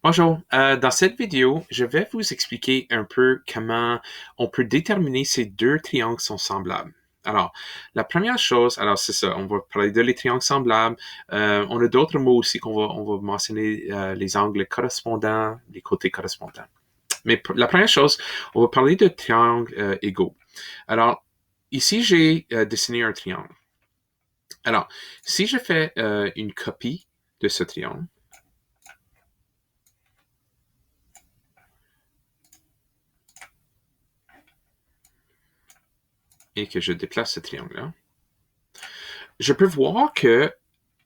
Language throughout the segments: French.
Bonjour, dans cette vidéo, je vais vous expliquer un peu comment on peut déterminer si deux triangles sont semblables. Alors, la première chose, alors c'est ça, on va parler de les triangles semblables. On a d'autres mots aussi qu'on va mentionner, les angles correspondants, les côtés correspondants. Mais la première chose, on va parler de triangles égaux. Alors, ici, j'ai dessiné un triangle. Alors, si je fais une copie de ce triangle, et que je déplace ce triangle-là, je peux voir que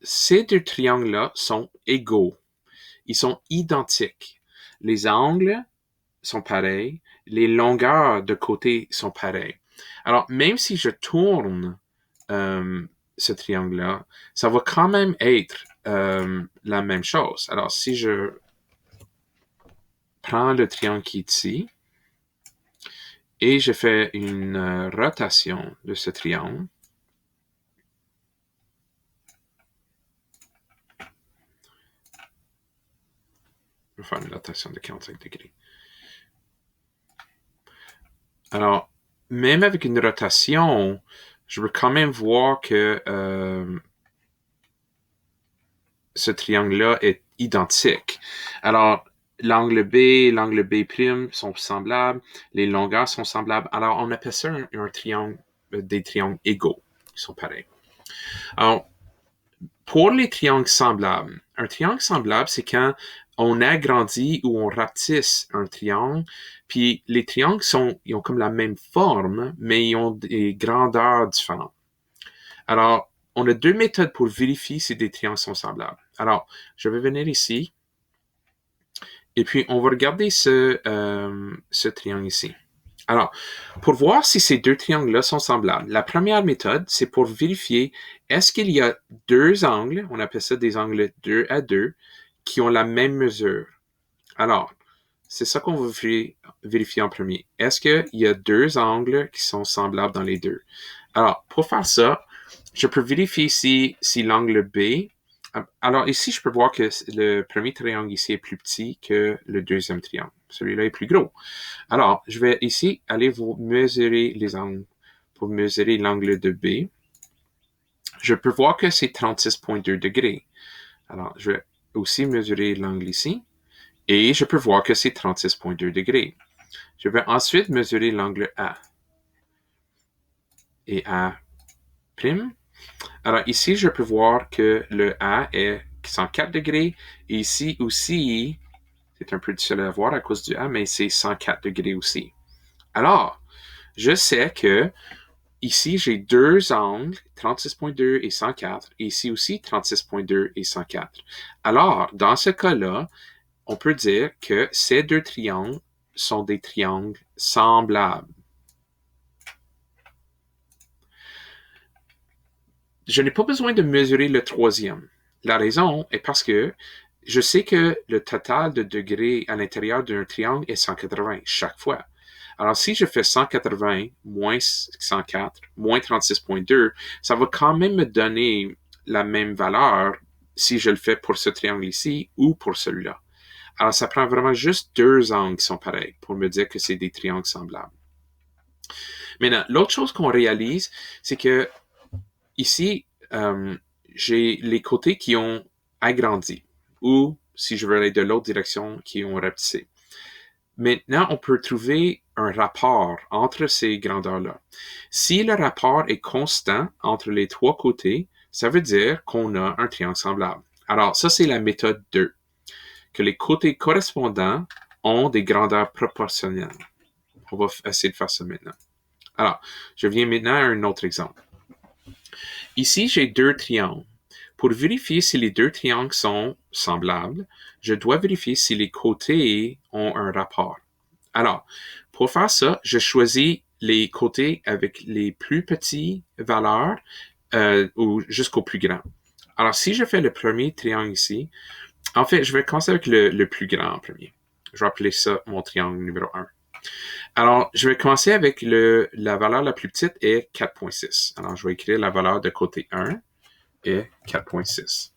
ces deux triangles-là sont égaux. Ils sont identiques. Les angles sont pareils. Les longueurs de côté sont pareilles. Alors, même si je tourne ce triangle-là, ça va quand même être la même chose. Alors, si je prends le triangle qui est ici et je fais une rotation de ce triangle, je vais faire une rotation de 45 degrés. Alors, même avec une rotation, je veux quand même voir que ce triangle-là est identique. Alors, l'angle B' sont semblables, les longueurs sont semblables. Alors, on appelle ça un triangle, des triangles égaux, qui sont pareils. Alors, pour les triangles semblables, un triangle semblable, c'est quand on agrandit ou on rapetisse un triangle, puis les triangles ils ont comme la même forme, mais ils ont des grandeurs différentes. Alors, on a deux méthodes pour vérifier si des triangles sont semblables. Alors, je vais venir ici, et puis on va regarder ce triangle ici. Alors, pour voir si ces deux triangles-là sont semblables, la première méthode, c'est pour vérifier est-ce qu'il y a deux angles, on appelle ça des angles 2 à 2, qui ont la même mesure. Alors, c'est ça qu'on va vérifier en premier. Est-ce qu'il y a deux angles qui sont semblables dans les deux? Alors, pour faire ça, je peux vérifier si l'angle B. Alors ici, je peux voir que le premier triangle ici est plus petit que le deuxième triangle. Celui-là est plus gros. Alors, je vais ici aller vous mesurer les angles. Pour mesurer l'angle de B, je peux voir que c'est 36,2 degrés. Alors, je vais aussi mesurer l'angle ici. Et je peux voir que c'est 36,2 degrés. Je vais ensuite mesurer l'angle A. Et A'. Alors ici, je peux voir que le A est 104 degrés. Et ici aussi, c'est un peu difficile à voir à cause du A, mais c'est 104 degrés aussi. Alors, je sais que ici, j'ai deux angles, 36,2 et 104, et ici aussi 36,2 et 104. Alors, dans ce cas-là, on peut dire que ces deux triangles sont des triangles semblables. Je n'ai pas besoin de mesurer le troisième. La raison est parce que je sais que le total de degrés à l'intérieur d'un triangle est 180 chaque fois. Alors, si je fais 180 moins 104 moins 36,2, ça va quand même me donner la même valeur si je le fais pour ce triangle ici ou pour celui-là. Alors, ça prend vraiment juste deux angles qui sont pareils pour me dire que c'est des triangles semblables. Maintenant, l'autre chose qu'on réalise, c'est que ici, j'ai les côtés qui ont agrandi ou, si je veux aller de l'autre direction, qui ont rapetissé. Maintenant, on peut trouver un rapport entre ces grandeurs-là. Si le rapport est constant entre les trois côtés, ça veut dire qu'on a un triangle semblable. Alors, ça, c'est la méthode 2, que les côtés correspondants ont des grandeurs proportionnelles. On va essayer de faire ça maintenant. Alors, je viens maintenant à un autre exemple. Ici, j'ai deux triangles. Pour vérifier si les deux triangles sont semblables, je dois vérifier si les côtés ont un rapport. Alors, pour faire ça, je choisis les côtés avec les plus petites valeurs ou jusqu'au plus grand. Alors, si je fais le premier triangle ici, en fait, je vais commencer avec le plus grand en premier. Je vais appeler ça mon triangle numéro 1. Alors, je vais commencer avec la valeur la plus petite est 4,6. Alors, je vais écrire la valeur de côté 1 est 4,6.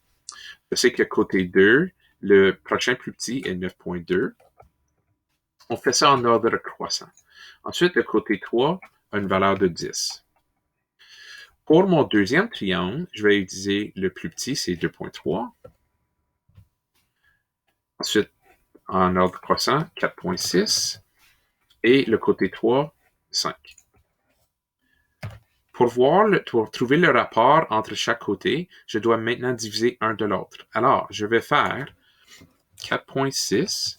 Je sais que côté 2, Le prochain plus petit est 9,2. On fait ça en ordre croissant. Ensuite, le côté 3 a une valeur de 10. Pour mon deuxième triangle, je vais utiliser le plus petit, c'est 2,3. Ensuite, en ordre croissant, 4,6. Et le côté 3, 5. Pour trouver le rapport entre chaque côté, je dois maintenant diviser un de l'autre. Alors, je vais faire 4,6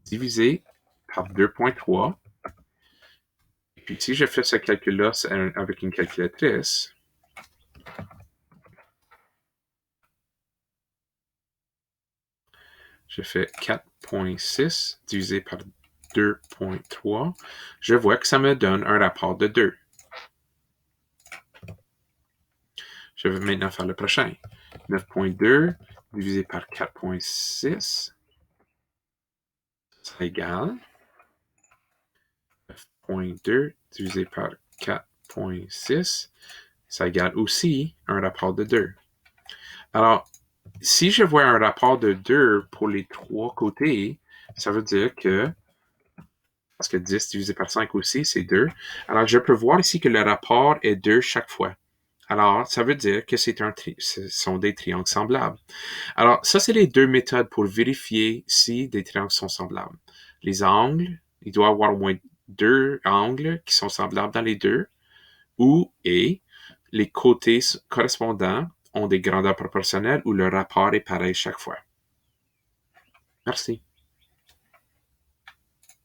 divisé par 2,3. Et puis, si je fais ce calcul-là avec une calculatrice, je fais 4,6 divisé par 2,3. Je vois que ça me donne un rapport de 2. Je vais maintenant faire le prochain. 9,2 divisé par 4,6, ça égale 9,2 divisé par 4,6, ça égale aussi un rapport de 2. Alors, si je vois un rapport de 2 pour les trois côtés, ça veut dire que, parce que 10 divisé par 5 aussi, c'est 2. Alors, je peux voir ici que le rapport est 2 chaque fois. Alors, ça veut dire que ce sont des triangles semblables. Alors, ça, c'est les deux méthodes pour vérifier si des triangles sont semblables. Les angles, il doit y avoir au moins 2 angles qui sont semblables dans les deux, et les côtés correspondants ont des grandeurs proportionnelles où le rapport est pareil chaque fois. Merci.